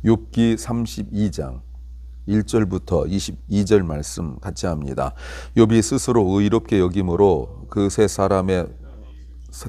욥기 32장 1절부터 22절 말씀 같이 합니다. 욥이 스스로 의롭게 여김으로 그 세 사람의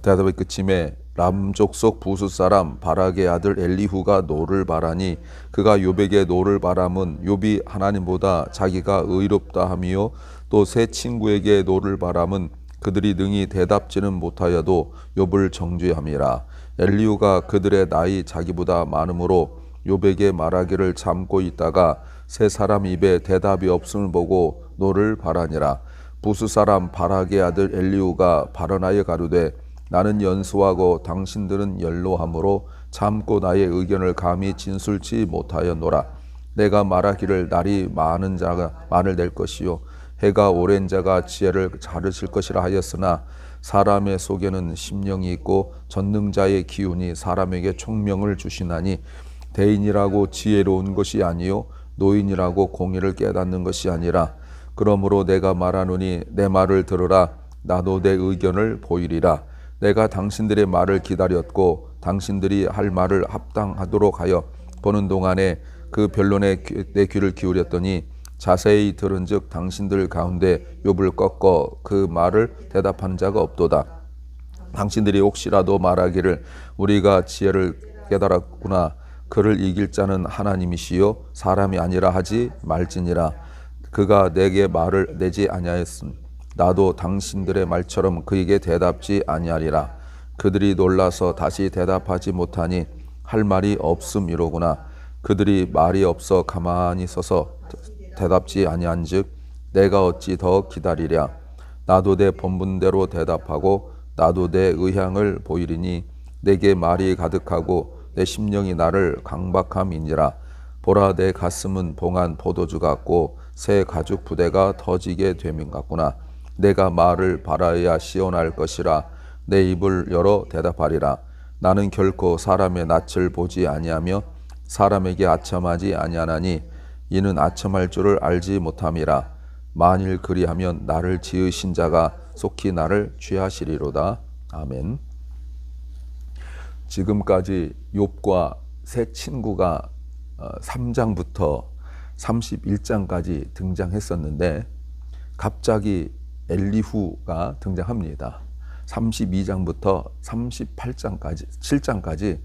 대답의 끝임에 람 족속 부수 사람 바락의 아들 엘리후가 노를 바라니 그가 욥에게 노를 바람은 욥이 하나님보다 자기가 의롭다 함이요 또 세 친구에게 노를 바람은 그들이 능히 대답지는 못하여도 욥을 정죄함이라. 엘리후가 그들의 나이 자기보다 많으므로 욥에게 말하기를 참고 있다가 세 사람 입에 대답이 없음을 보고 노를 바라니라. 부수 사람 바락의 아들 엘리후가 발언하여 가로되 나는 연소하고 당신들은 연로함으로 참고 나의 의견을 감히 진술치 못하였노라. 내가 말하기를 날이 많은 자가 많을 될 것이요 해가 오랜 자가 지혜를 가르칠 것이라 하였으나 사람의 속에는 심령이 있고 전능자의 기운이 사람에게 총명을 주시나니 대인이라고 지혜로운 것이 아니요 노인이라고 공의를 깨닫는 것이 아니라. 그러므로 내가 말하노니 내 말을 들으라. 나도 내 의견을 보이리라. 내가 당신들의 말을 기다렸고 당신들이 할 말을 합당하도록 하여 보는 동안에 그 변론에 내 귀를 기울였더니 자세히 들은즉 당신들 가운데 욥을 꺾어 그 말을 대답한 자가 없도다. 당신들이 혹시라도 말하기를 우리가 지혜를 깨달았구나. 그를 이길 자는 하나님이시요 사람이 아니라 하지 말지니라. 그가 내게 말을 내지 아니하였음. 나도 당신들의 말처럼 그에게 대답지 아니하리라. 그들이 놀라서 다시 대답하지 못하니 할 말이 없음이로구나. 그들이 말이 없어 가만히 서서 대답지 아니한즉 내가 어찌 더 기다리랴. 나도 내 본분대로 대답하고 나도 내 의향을 보이리니 내게 말이 가득하고 내 심령이 나를 강박함이니라. 보라 내 가슴은 봉한 포도주 같고 새 가죽 부대가 터지게 되면 같구나. 내가 말을 바라야 시원할 것이라. 내 입을 열어 대답하리라. 나는 결코 사람의 낯을 보지 아니하며 사람에게 아첨하지 아니하나니 이는 아첨할 줄을 알지 못함이라. 만일 그리하면 나를 지으신 자가 속히 나를 취하시리로다. 아멘. 지금까지 욥과 세 친구가 3장부터 31장까지 등장했었는데 갑자기 엘리후가 등장합니다. 32장부터 38장까지 7장까지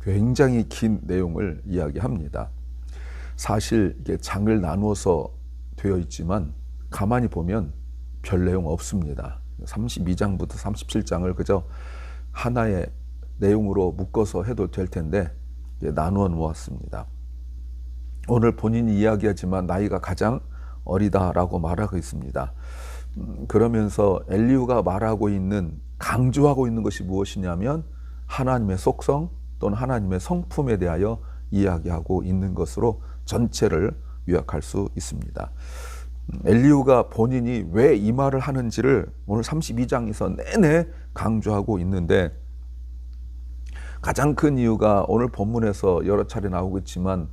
굉장히 긴 내용을 이야기합니다. 사실 이게 장을 나누어서 되어 있지만 가만히 보면 별 내용 없습니다. 32장부터 37장을 그저 하나의 내용으로 묶어서 해도 될 텐데 나누어 놓았습니다. 오늘 본인이 이야기하지만 나이가 가장 어리다라고 말하고 있습니다. 그러면서 엘리후가 말하고 있는 강조하고 있는 것이 무엇이냐면 하나님의 속성 또는 하나님의 성품에 대하여 이야기하고 있는 것으로 전체를 요약할 수 있습니다. 엘리후가 본인이 왜 이 말을 하는지를 오늘 32장에서 내내 강조하고 있는데 가장 큰 이유가 오늘 본문에서 여러 차례 나오고 있지만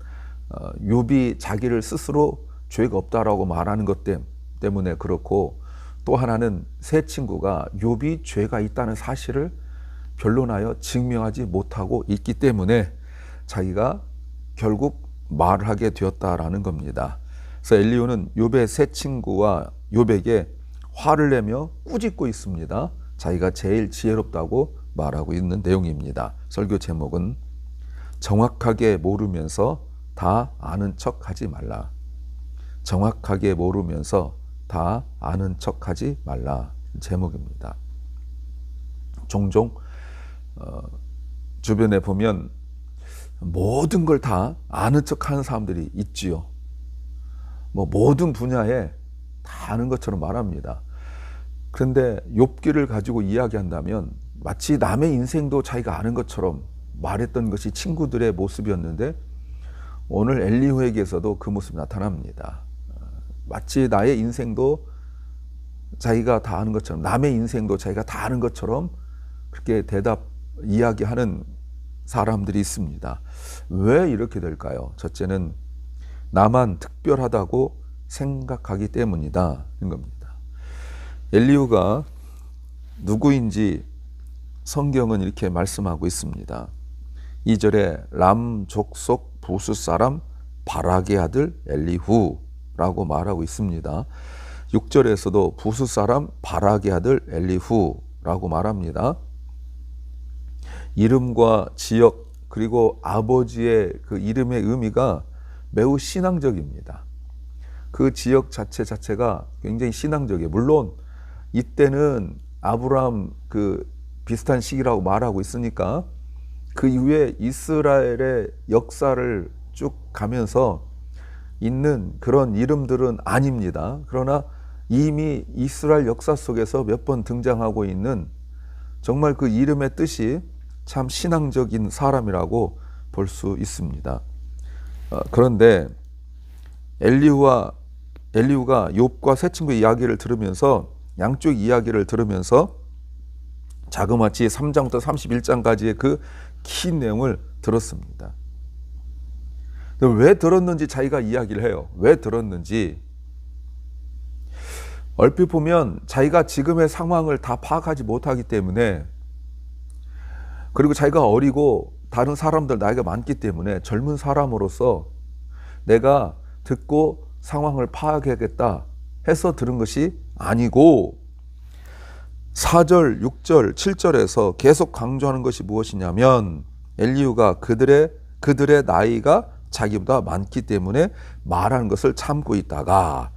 욥이 자기를 스스로 죄가 없다라고 말하는 것 때문에 그렇고 또 하나는 세 친구가 욥이 죄가 있다는 사실을 변론하여 증명하지 못하고 있기 때문에 자기가 결국 말을 하게 되었다라는 겁니다. 그래서 엘리후는 욥의 세 친구와 욥에게 화를 내며 꾸짖고 있습니다. 자기가 제일 지혜롭다고 말하고 있는 내용입니다. 설교 제목은 정확하게 모르면서 다 아는 척하지 말라. 정확하게 모르면서 다 아는 척하지 말라 제목입니다. 종종 주변에 보면 모든 걸 다 아는 척하는 사람들이 있지요. 모든 분야에 다 아는 것처럼 말합니다. 그런데 욥기를 가지고 이야기한다면 마치 남의 인생도 자기가 아는 것처럼 말했던 것이 친구들의 모습이었는데 오늘 엘리후에게서도 그 모습이 나타납니다. 마치 나의 인생도 자기가 다 아는 것처럼 남의 인생도 자기가 다 아는 것처럼 그렇게 이야기하는 사람들이 있습니다. 왜 이렇게 될까요? 첫째는 나만 특별하다고 생각하기 때문이다 는 겁니다. 엘리후가 누구인지 성경은 이렇게 말씀하고 있습니다. 2절에 람 족속 부스 사람 바락의 아들 엘리후라고 말하고 있습니다. 6절에서도 부스 사람 바락의 아들 엘리후라고 말합니다. 이름과 지역 그리고 아버지의 그 이름의 의미가 매우 신앙적입니다. 그 지역 자체가 굉장히 신앙적이에요. 물론 이때는 아브라함 그 비슷한 시기라고 말하고 있으니까 그 이후에 이스라엘의 역사를 쭉 가면서 있는 그런 이름들은 아닙니다. 그러나 이미 이스라엘 역사 속에서 몇 번 등장하고 있는 정말 그 이름의 뜻이 참 신앙적인 사람이라고 볼 수 있습니다. 그런데 엘리후가 욥과 세 친구의 이야기를 들으면서 양쪽 이야기를 들으면서 자그마치 3장부터 31장까지의 그 키 내용을 들었습니다. 왜 들었는지 자기가 이야기를 해요. 왜 들었는지. 얼핏 보면 자기가 지금의 상황을 다 파악하지 못하기 때문에, 그리고 자기가 어리고 다른 사람들 나이가 많기 때문에 젊은 사람으로서 내가 듣고 상황을 파악해야겠다 해서 들은 것이 아니고 4절, 6절, 7절에서 계속 강조하는 것이 무엇이냐면 엘리후가 그들의 나이가 자기보다 많기 때문에 말하는 것을 참고 있다가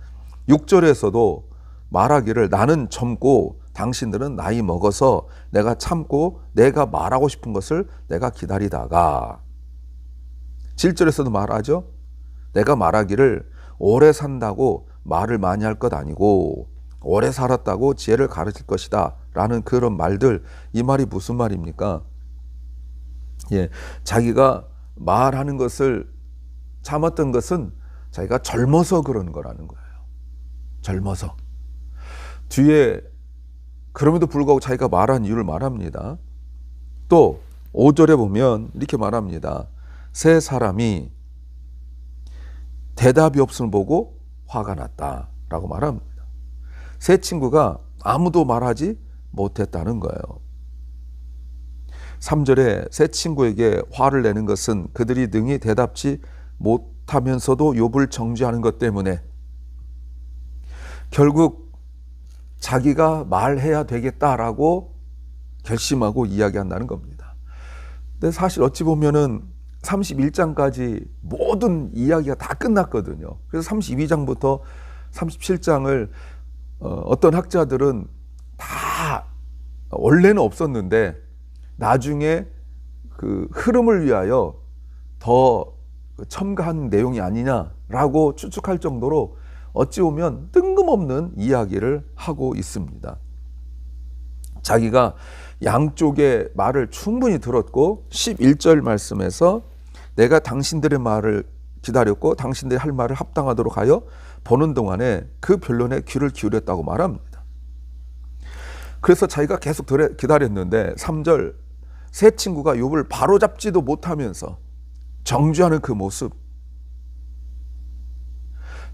6절에서도 말하기를 나는 젊고 당신들은 나이 먹어서 내가 참고 내가 말하고 싶은 것을 내가 기다리다가 7절에서도 말하죠. 내가 말하기를 오래 산다고 말을 많이 할 것 아니고 오래 살았다고 지혜를 가르칠 것이다 라는 그런 말들, 이 말이 무슨 말입니까? 자기가 말하는 것을 참았던 것은 자기가 젊어서 그러는 거라는 거예요. 젊어서. 뒤에 그럼에도 불구하고 자기가 말한 이유를 말합니다. 또 5절에 보면 이렇게 말합니다. 세 사람이 대답이 없음을 보고 화가 났다 라고 말합니다. 세 친구가 아무도 말하지 못했다는 거예요. 3절에 세 친구에게 화를 내는 것은 그들이 능히 대답지 못하면서도 욥을 정죄하는 것 때문에 결국 자기가 말해야 되겠다라고 결심하고 이야기한다는 겁니다. 근데 사실 어찌 보면은 31장까지 모든 이야기가 다 끝났거든요. 그래서 32장부터 37장을 어떤 학자들은 다 원래는 없었는데 나중에 그 흐름을 위하여 더 첨가한 내용이 아니냐라고 추측할 정도로 어찌 보면 뜬금없는 이야기를 하고 있습니다. 자기가 양쪽의 말을 충분히 들었고 11절 말씀에서 내가 당신들의 말을 기다렸고 당신들이 할 말을 합당하도록 하여 보는 동안에 그 변론에 귀를 기울였다고 말합니다. 그래서 자기가 계속 기다렸는데 3절 세 친구가 욥을 바로잡지도 못하면서 정죄하는 그 모습,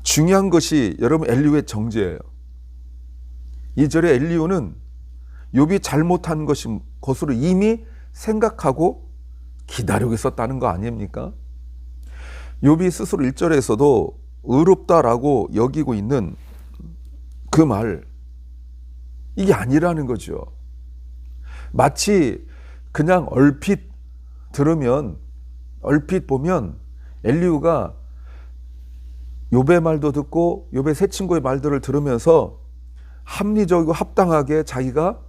중요한 것이 여러분 엘리후의 정죄예요. 2절에 엘리후는 욥이 잘못한 것으로 이미 생각하고 기다리고 있었다는 거 아닙니까? 욥이 스스로 1절에서도 의롭다라고 여기고 있는 그 말, 이게 아니라는 거죠. 마치 그냥 얼핏 보면 엘리후가 욥의 말도 듣고 욥의 세 친구의 말들을 들으면서 합리적이고 합당하게 자기가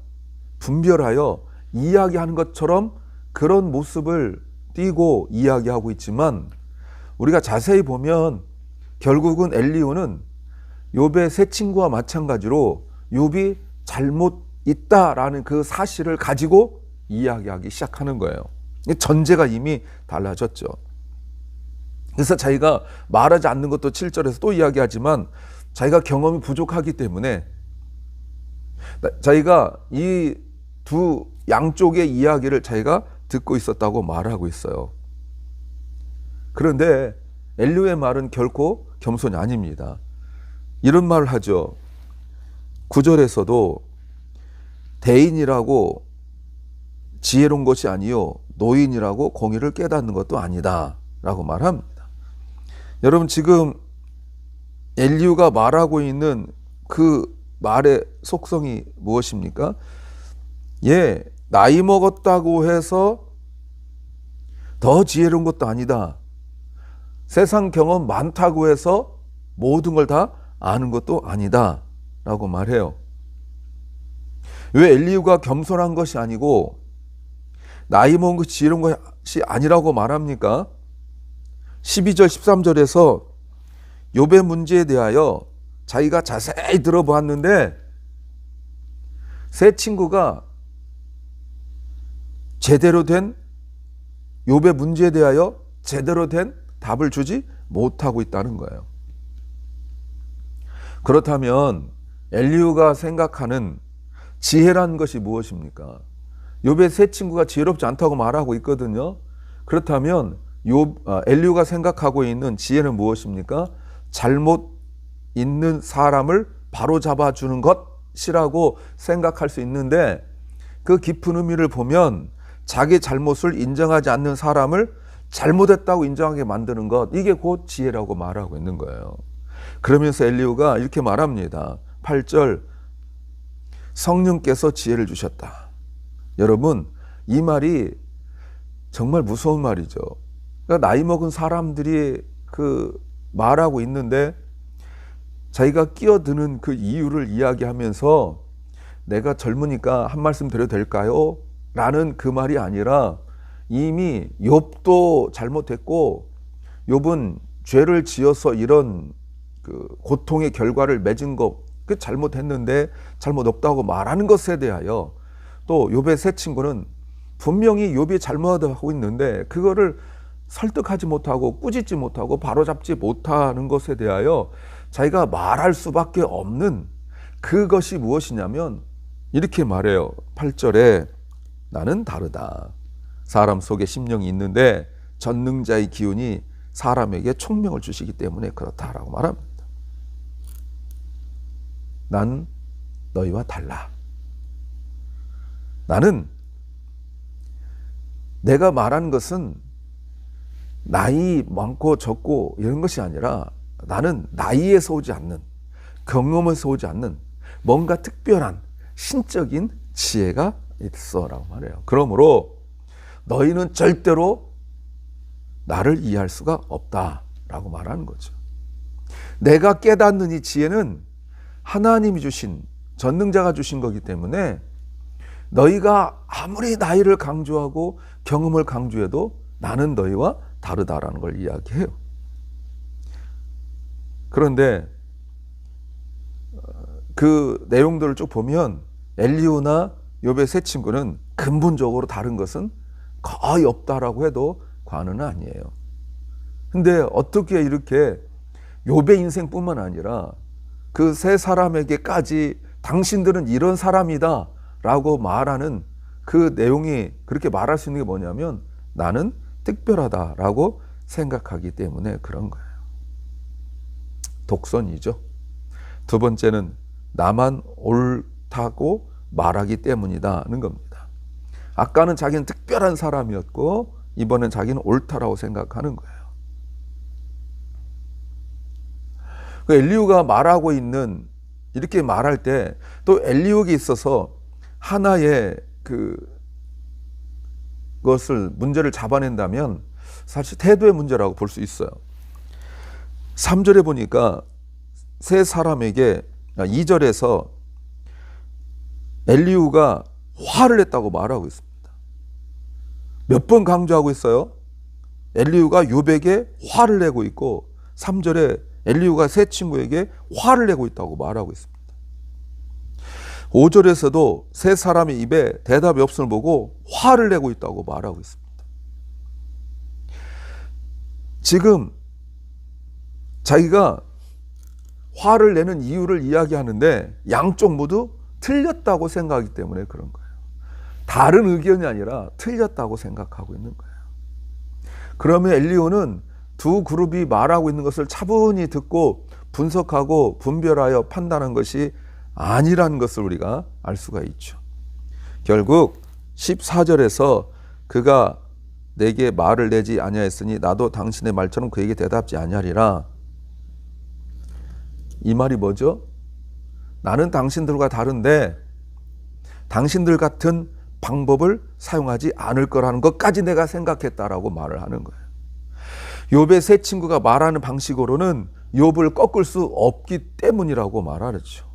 분별하여 이야기하는 것처럼 그런 모습을 띠고 이야기하고 있지만 우리가 자세히 보면 결국은 엘리후는 욥의 세 친구와 마찬가지로 욥이 잘못 있다라는 그 사실을 가지고 이야기하기 시작하는 거예요. 전제가 이미 달라졌죠. 그래서 자기가 말하지 않는 것도 7절에서 또 이야기하지만 자기가 경험이 부족하기 때문에 자기가 이 두 양쪽의 이야기를 자기가 듣고 있었다고 말하고 있어요. 그런데 엘리후의 말은 결코 겸손이 아닙니다. 이런 말을 하죠. 9절에서도 대인이라고 지혜로운 것이 아니요 노인이라고 공의를 깨닫는 것도 아니다 라고 말합니다. 여러분, 지금 엘리후가 말하고 있는 그 말의 속성이 무엇입니까? 나이 먹었다고 해서 더 지혜로운 것도 아니다. 세상 경험 많다고 해서 모든 걸 다 아는 것도 아니다 라고 말해요. 왜 엘리후가 겸손한 것이 아니고 나이 먹은 것이 지혜로운 것이 아니라고 말합니까? 12절 13절에서 욥의 문제에 대하여 자기가 자세히 들어보았는데 세 친구가 제대로 된 욥의 문제에 대하여 제대로 된 답을 주지 못하고 있다는 거예요. 그렇다면 엘리후가 생각하는 지혜라는 것이 무엇입니까? 욥의 세 친구가 지혜롭지 않다고 말하고 있거든요. 그렇다면 엘리후가 생각하고 있는 지혜는 무엇입니까? 잘못 있는 사람을 바로 잡아주는 것이라고 생각할 수 있는데, 그 깊은 의미를 보면 자기 잘못을 인정하지 않는 사람을 잘못했다고 인정하게 만드는 것, 이게 곧 지혜라고 말하고 있는 거예요. 그러면서 엘리후가 이렇게 말합니다. 8절, 성령께서 지혜를 주셨다. 여러분, 이 말이 정말 무서운 말이죠. 그러니까 나이 먹은 사람들이 말하고 있는데 자기가 끼어드는 그 이유를 이야기하면서 내가 젊으니까 한 말씀 드려도 될까요? 라는 그 말이 아니라 이미 욥도 잘못했고 욥은 죄를 지어서 이런 고통의 결과를 맺은 거 잘못했는데 잘못 없다고 말하는 것에 대하여, 또 욥의 세 친구는 분명히 욥이 잘못하고 있는데 그거를 설득하지 못하고 꾸짖지 못하고 바로잡지 못하는 것에 대하여 자기가 말할 수밖에 없는 그것이 무엇이냐면 이렇게 말해요. 8절에 나는 다르다. 사람 속에 심령이 있는데 전능자의 기운이 사람에게 총명을 주시기 때문에 그렇다라고 말합니다. 난 너희와 달라. 나는 내가 말하는 것은 나이 많고 적고 이런 것이 아니라 나는 나이에서 오지 않는, 경험에서 오지 않는 뭔가 특별한 신적인 지혜가 있어라고 말해요. 그러므로 너희는 절대로 나를 이해할 수가 없다라고 말하는 거죠. 내가 깨닫는 이 지혜는 하나님이 주신, 전능자가 주신 거기 때문에 너희가 아무리 나이를 강조하고 경험을 강조해도 나는 너희와 다르다라는 걸 이야기해요. 그런데 그 내용들을 쭉 보면 엘리후나 욥의 세 친구는 근본적으로 다른 것은 거의 없다라고 해도 과언은 아니에요. 근데 어떻게 이렇게 욥의 인생뿐만 아니라 그 세 사람에게까지 당신들은 이런 사람이다 라고 말하는 그 내용이, 그렇게 말할 수 있는 게 뭐냐면 나는 특별하다라고 생각하기 때문에 그런 거예요. 독선이죠. 두 번째는 나만 옳다고 말하기 때문이다는 겁니다. 아까는 자기는 특별한 사람이었고 이번엔 자기는 옳다라고 생각하는 거예요. 그 엘리후가 말하고 있는, 이렇게 말할 때 또 엘리후에게 있어서 하나의 그것을 문제를 잡아낸다면 사실 태도의 문제라고 볼 수 있어요. 3절에 보니까 세 사람에게, 2절에서 엘리후가 화를 냈다고 말하고 있습니다. 몇 번 강조하고 있어요? 엘리후가 욥에게 화를 내고 있고 3절에 엘리후가 세 친구에게 화를 내고 있다고 말하고 있습니다. 5절에서도 세 사람의 입에 대답이 없음을 보고 화를 내고 있다고 말하고 있습니다. 지금 자기가 화를 내는 이유를 이야기하는데 양쪽 모두 틀렸다고 생각하기 때문에 그런 거예요. 다른 의견이 아니라 틀렸다고 생각하고 있는 거예요. 그러면 엘리후는 두 그룹이 말하고 있는 것을 차분히 듣고 분석하고 분별하여 판단한 것이 아니라는 것을 우리가 알 수가 있죠. 결국 14절에서 그가 내게 말을 내지 아니하였으니 나도 당신의 말처럼 그에게 대답지 아니하리라. 이 말이 뭐죠? 나는 당신들과 다른데 당신들 같은 방법을 사용하지 않을 거라는 것까지 내가 생각했다라고 말을 하는 거예요. 욥의 세 친구가 말하는 방식으로는 욥을 꺾을 수 없기 때문이라고 말하죠.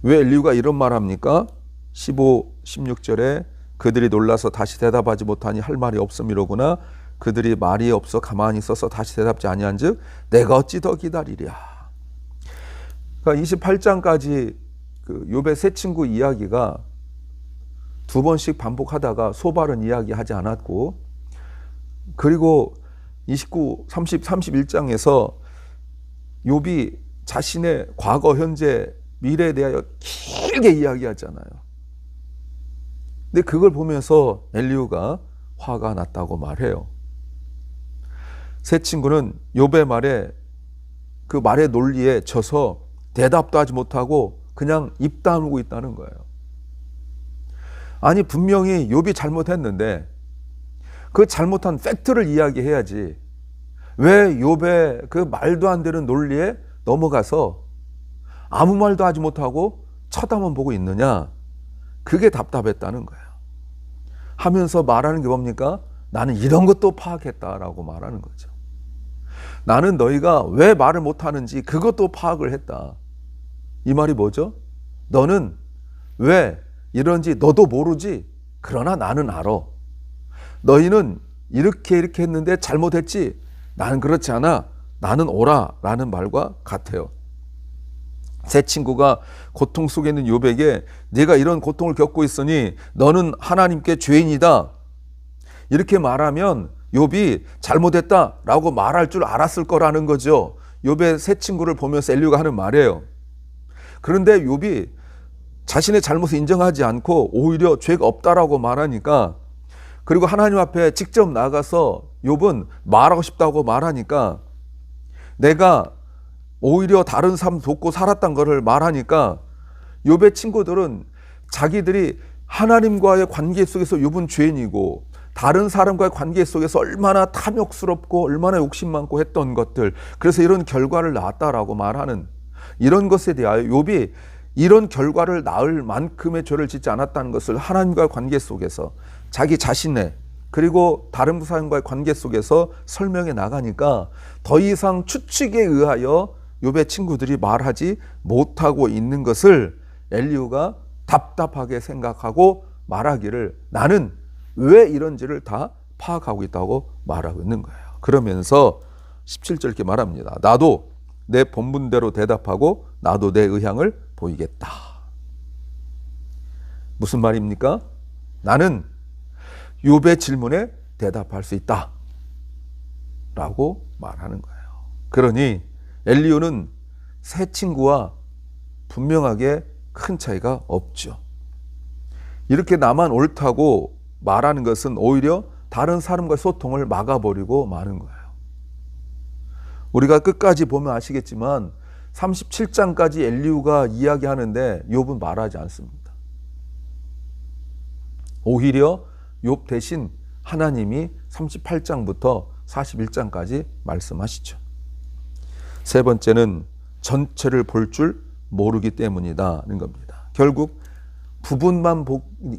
왜 엘리후가 이런 말 합니까? 15, 16절에 그들이 놀라서 다시 대답하지 못하니 할 말이 없음이로구나. 그들이 말이 없어 가만히 있어서 다시 대답지 아니한 즉 내가 어찌 더 기다리랴. 그러니까 28장까지 그 욥의 세 친구 이야기가 두 번씩 반복하다가 소바른 이야기 하지 않았고, 그리고 29, 30, 31장에서 욥이 자신의 과거, 현재, 미래에 대하여 길게 이야기하잖아요. 근데 그걸 보면서 엘리후가 화가 났다고 말해요. 세 친구는 욥의 말에, 그 말의 논리에 져서 대답도 하지 못하고 그냥 입 다물고 있다는 거예요. 아니 분명히 욥이 잘못했는데 그 잘못한 팩트를 이야기해야지 왜 욥의 그 말도 안 되는 논리에 넘어가서 아무 말도 하지 못하고 쳐다만 보고 있느냐. 그게 답답했다는 거예요. 하면서 말하는 게 뭡니까? 나는 이런 것도 파악했다라고 말하는 거죠. 나는 너희가 왜 말을 못하는지 그것도 파악을 했다. 이 말이 뭐죠? 너는 왜 이런지 너도 모르지. 그러나 나는 알아. 너희는 이렇게 했는데 잘못했지. 나는 그렇지 않아. 나는 오라 라는 말과 같아요. 세 친구가 고통 속에 있는 욥에게 네가 이런 고통을 겪고 있으니 너는 하나님께 죄인이다. 이렇게 말하면 욥이 잘못했다 라고 말할 줄 알았을 거라는 거죠. 욥의 세 친구를 보면서 엘리후가 하는 말이에요. 그런데 욥이 자신의 잘못을 인정하지 않고 오히려 죄가 없다라고 말하니까, 그리고 하나님 앞에 직접 나가서 욥은 말하고 싶다고 말하니까, 내가 오히려 다른 사람 돕고 살았던 것을 말하니까 욥의 친구들은 자기들이 하나님과의 관계 속에서 욥은 죄인이고 다른 사람과의 관계 속에서 얼마나 탐욕스럽고 얼마나 욕심 많고 했던 것들, 그래서 이런 결과를 낳았다라고 말하는, 이런 것에 대하여 욥이 이런 결과를 낳을 만큼의 죄를 짓지 않았다는 것을 하나님과의 관계 속에서, 자기 자신의 그리고 다른 사람과의 관계 속에서 설명해 나가니까 더 이상 추측에 의하여 욥의 친구들이 말하지 못하고 있는 것을 엘리후가 답답하게 생각하고 말하기를 나는 왜 이런지를 다 파악하고 있다고 말하고 있는 거예요. 그러면서 17절 이렇게 말합니다. 나도 내 본분대로 대답하고 나도 내 의향을 보이겠다. 무슨 말입니까? 나는 욥의 질문에 대답할 수 있다 라고 말하는 거예요. 그러니 엘리후는 세 친구와 분명하게 큰 차이가 없죠. 이렇게 나만 옳다고 말하는 것은 오히려 다른 사람과의 소통을 막아버리고 마는 거예요. 우리가 끝까지 보면 아시겠지만 37장까지 엘리후가 이야기하는데 욥은 말하지 않습니다. 오히려 욥 대신 하나님이 38장부터 41장까지 말씀하시죠. 세 번째는 전체를 볼 줄 모르기 때문이다는 겁니다. 결국 부분만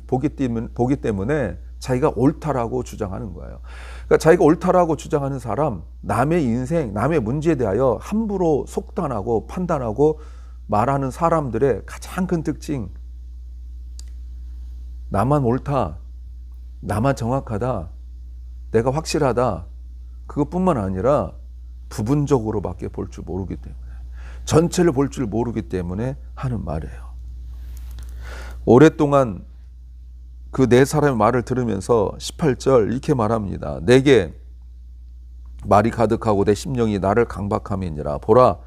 보기 때문에 자기가 옳다라고 주장하는 거예요. 그러니까 자기가 옳다라고 주장하는 사람, 남의 인생, 남의 문제에 대하여 함부로 속단하고 판단하고 말하는 사람들의 가장 큰 특징, 나만 옳다, 나만 정확하다, 내가 확실하다, 그것뿐만 아니라 부분적으로밖에 볼 줄 모르기 때문에, 전체를 볼 줄 모르기 때문에 하는 말이에요. 오랫동안 그 네 사람의 말을 들으면서 18절 이렇게 말합니다. 내게 말이 가득하고 내 심령이 나를 강박함이니라. 보라,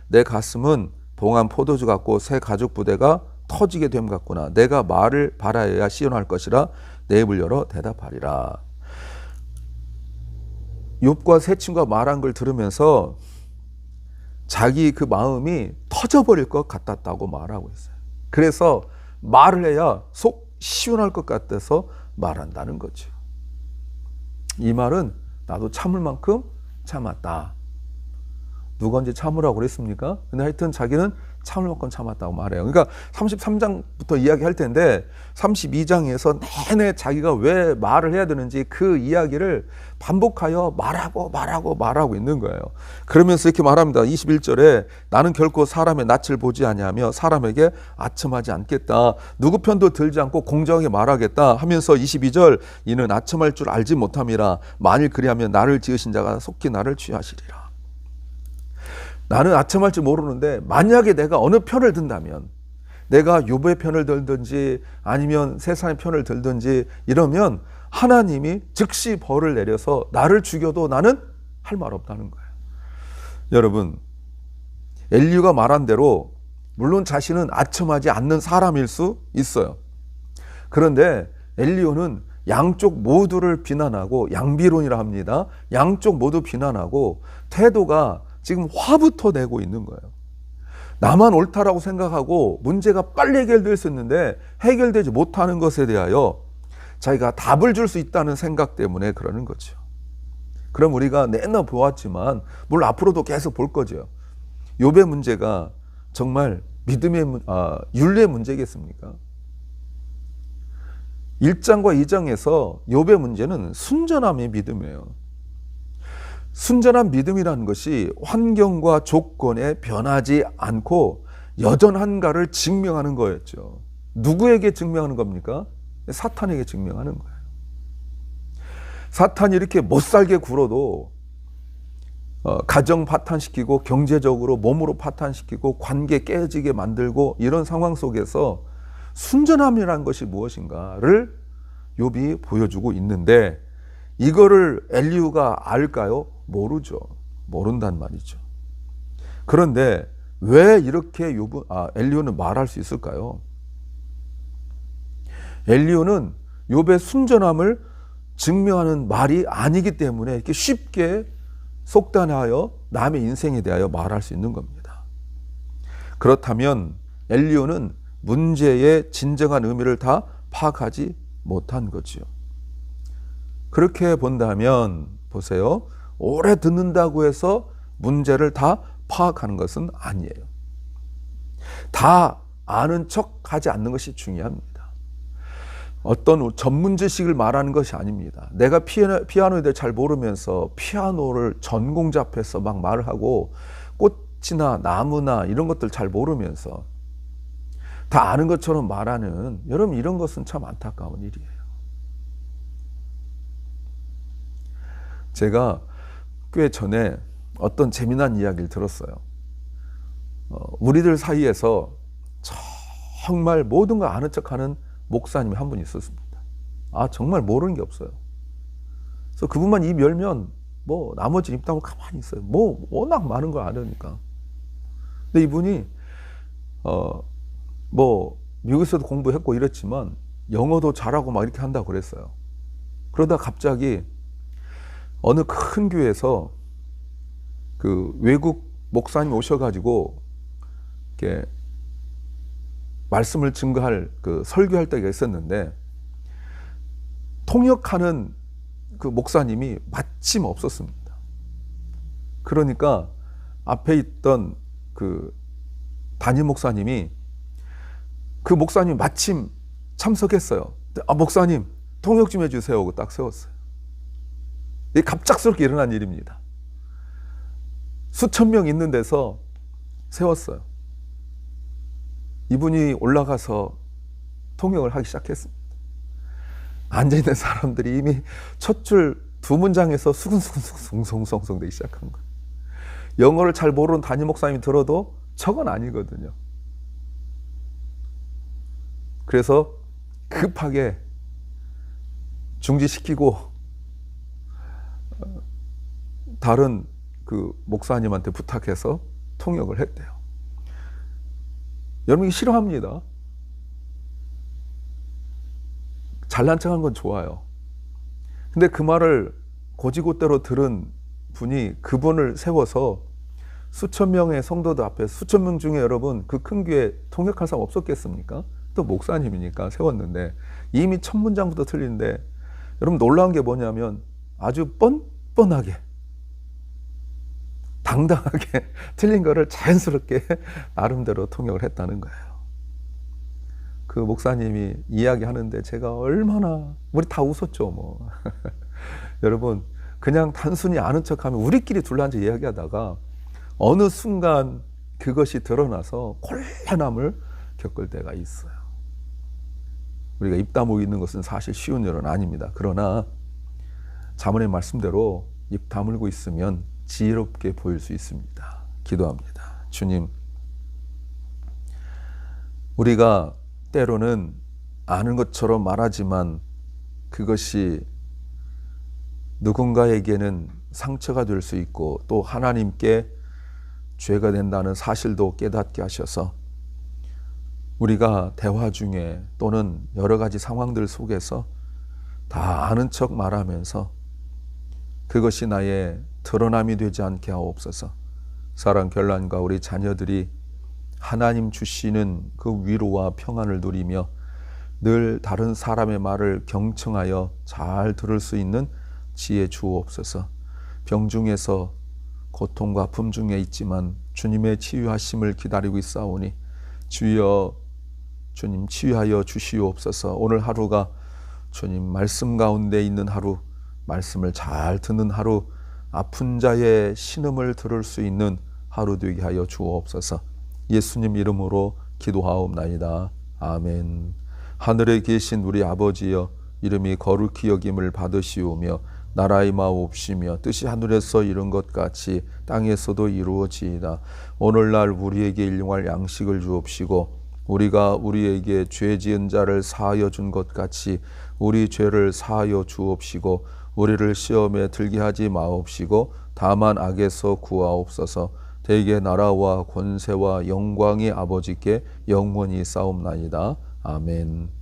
내 가슴은 봉한 포도주 같고 새 가죽 부대가 터지게 됨 같구나. 내가 말을 바라여야 시원할 것이라 내 입을 열어 대답하리라. 욥과 세 친구가 말한 걸 들으면서 자기 그 마음이 터져버릴 것 같았다고 말하고 있어요. 그래서 말을 해야 속 시원할 것 같아서 말한다는 거죠. 이 말은 나도 참을 만큼 참았다. 누가 언제 참으라고 그랬습니까? 근데 하여튼 자기는 참을 만큼 참았다고 말해요. 그러니까 33장부터 이야기할 텐데 32장에서 내내 자기가 왜 말을 해야 되는지 그 이야기를 반복하여 말하고 있는 거예요. 그러면서 이렇게 말합니다. 21절에 나는 결코 사람의 낯을 보지 아니하며 사람에게 아첨하지 않겠다. 누구 편도 들지 않고 공정하게 말하겠다 하면서 22절 이는 아첨할 줄 알지 못함이라. 만일 그리하면 나를 지으신 자가 속히 나를 취하시리라. 나는 아첨할 줄 모르는데 만약에 내가 어느 편을 든다면, 내가 욥의 편을 들든지 아니면 세상의 편을 들든지 이러면 하나님이 즉시 벌을 내려서 나를 죽여도 나는 할 말 없다는 거예요. 여러분, 엘리후가 말한 대로 물론 자신은 아첨하지 않는 사람일 수 있어요. 그런데 엘리후는 양쪽 모두를 비난하고, 양비론이라 합니다. 양쪽 모두 비난하고 태도가 지금 화부터 내고 있는 거예요. 나만 옳다라고 생각하고 문제가 빨리 해결될 수 있는데 해결되지 못하는 것에 대하여 자기가 답을 줄 수 있다는 생각 때문에 그러는 거죠. 그럼 우리가 내내 보았지만 물론 앞으로도 계속 볼 거죠. 욥의 문제가 정말 믿음의 윤리의 문제겠습니까? 1장과 2장에서 욥의 문제는 순전함의 믿음이에요. 순전한 믿음이라는 것이 환경과 조건에 변하지 않고 여전한가를 증명하는 거였죠. 누구에게 증명하는 겁니까? 사탄에게 증명하는 거예요. 사탄이 이렇게 못살게 굴어도 가정 파탄시키고 경제적으로 몸으로 파탄시키고 관계 깨지게 만들고 이런 상황 속에서 순전함이라는 것이 무엇인가를 욥이 보여주고 있는데 이거를 엘리후가 알까요? 모르죠. 모른단 말이죠. 그런데 왜 이렇게 엘리후는 말할 수 있을까요? 엘리후는 욥의 순전함을 증명하는 말이 아니기 때문에 이렇게 쉽게 속단하여 남의 인생에 대하여 말할 수 있는 겁니다. 그렇다면 엘리후는 문제의 진정한 의미를 다 파악하지 못한 거죠. 그렇게 본다면 보세요. 오래 듣는다고 해서 문제를 다 파악하는 것은 아니에요. 다 아는 척 하지 않는 것이 중요합니다. 어떤 전문 지식을 말하는 것이 아닙니다. 내가 피아노에 대해 잘 모르면서 피아노를 전공자 앞에서 막 말을 하고 꽃이나 나무나 이런 것들 잘 모르면서 다 아는 것처럼 말하는, 여러분 이런 것은 참 안타까운 일이에요. 제가 꽤 전에 어떤 재미난 이야기를 들었어요. 우리들 사이에서 정말 모든 걸 아는 척하는 목사님이 한 분 있었습니다. 정말 모르는 게 없어요. 그래서 그분만 입 열면 뭐 나머지 입 다물고 가만히 있어요. 뭐 워낙 많은 걸 아니까. 근데 이분이 뭐 미국에서도 공부했고 이랬지만 영어도 잘하고 막 이렇게 한다고 그랬어요. 그러다 갑자기 어느 큰 교회에서 그 외국 목사님 오셔가지고 이렇게 말씀을 증거할 그 설교할 때가 있었는데 통역하는 그 목사님이 마침 없었습니다. 그러니까 앞에 있던 그 담임 목사님이 그 목사님 마침 참석했어요. 목사님 통역 좀 해주세요 하고 딱 세웠어요. 이게 갑작스럽게 일어난 일입니다. 수천 명 있는 데서 세웠어요. 이분이 올라가서 통역을 하기 시작했습니다. 앉아있는 사람들이 이미 첫 줄 두 문장에서 수근수근숭숭숭숭 되기 시작한 거예요. 영어를 잘 모르는 담임 목사님이 들어도 저건 아니거든요. 그래서 급하게 중지시키고 다른 그 목사님한테 부탁해서 통역을 했대요. 여러분이 싫어합니다. 잘난 척한 건 좋아요. 근데 그 말을 고지고대로 들은 분이 그분을 세워서 수천 명의 성도들 앞에, 수천 명 중에 여러분 그 큰 교회 통역할 사람 없었겠습니까? 또 목사님이니까 세웠는데 이미 첫 문장부터 틀린데, 여러분 놀라운 게 뭐냐면 아주 뻔뻔하게 당당하게 틀린 거를 자연스럽게 나름대로 통역을 했다는 거예요. 그 목사님이 이야기하는데 제가 얼마나 우리 다 웃었죠 뭐. 여러분 그냥 단순히 아는 척하면 우리끼리 둘러앉아 이야기하다가 어느 순간 그것이 드러나서 곤란함을 겪을 때가 있어요. 우리가 입 다물고 있는 것은 사실 쉬운 일은 아닙니다. 그러나 자문의 말씀대로 입 다물고 있으면 지혜롭게 보일 수 있습니다. 기도합니다. 주님, 우리가 때로는 아는 것처럼 말하지만 그것이 누군가에게는 상처가 될 수 있고 또 하나님께 죄가 된다는 사실도 깨닫게 하셔서 우리가 대화 중에 또는 여러 가지 상황들 속에서 다 아는 척 말하면서 그것이 나의 드러남이 되지 않게 하옵소서. 사랑 결란과 우리 자녀들이 하나님 주시는 그 위로와 평안을 누리며 늘 다른 사람의 말을 경청하여 잘 들을 수 있는 지혜 주옵소서. 병중에서 고통과 아픔 중에 있지만 주님의 치유하심을 기다리고 있사오니 주여 주님 치유하여 주시옵소서. 오늘 하루가 주님 말씀 가운데 있는 하루, 말씀을 잘 듣는 하루, 아픈 자의 신음을 들을 수 있는 하루 되게 하여 주옵소서. 예수님 이름으로 기도하옵나이다. 아멘. 하늘에 계신 우리 아버지여, 이름이 거룩히 여김을 받으시오며 나라의 마옵시며 뜻이 하늘에서 이룬 것 같이 땅에서도 이루어지이다. 오늘날 우리에게 일용할 양식을 주옵시고 우리가 우리에게 죄 지은 자를 사하여 준 것 같이 우리 죄를 사하여 주옵시고 우리를 시험에 들게 하지 마옵시고 다만 악에서 구하옵소서. 대개 나라와 권세와 영광이 아버지께 영원히 싸움나이다. 아멘.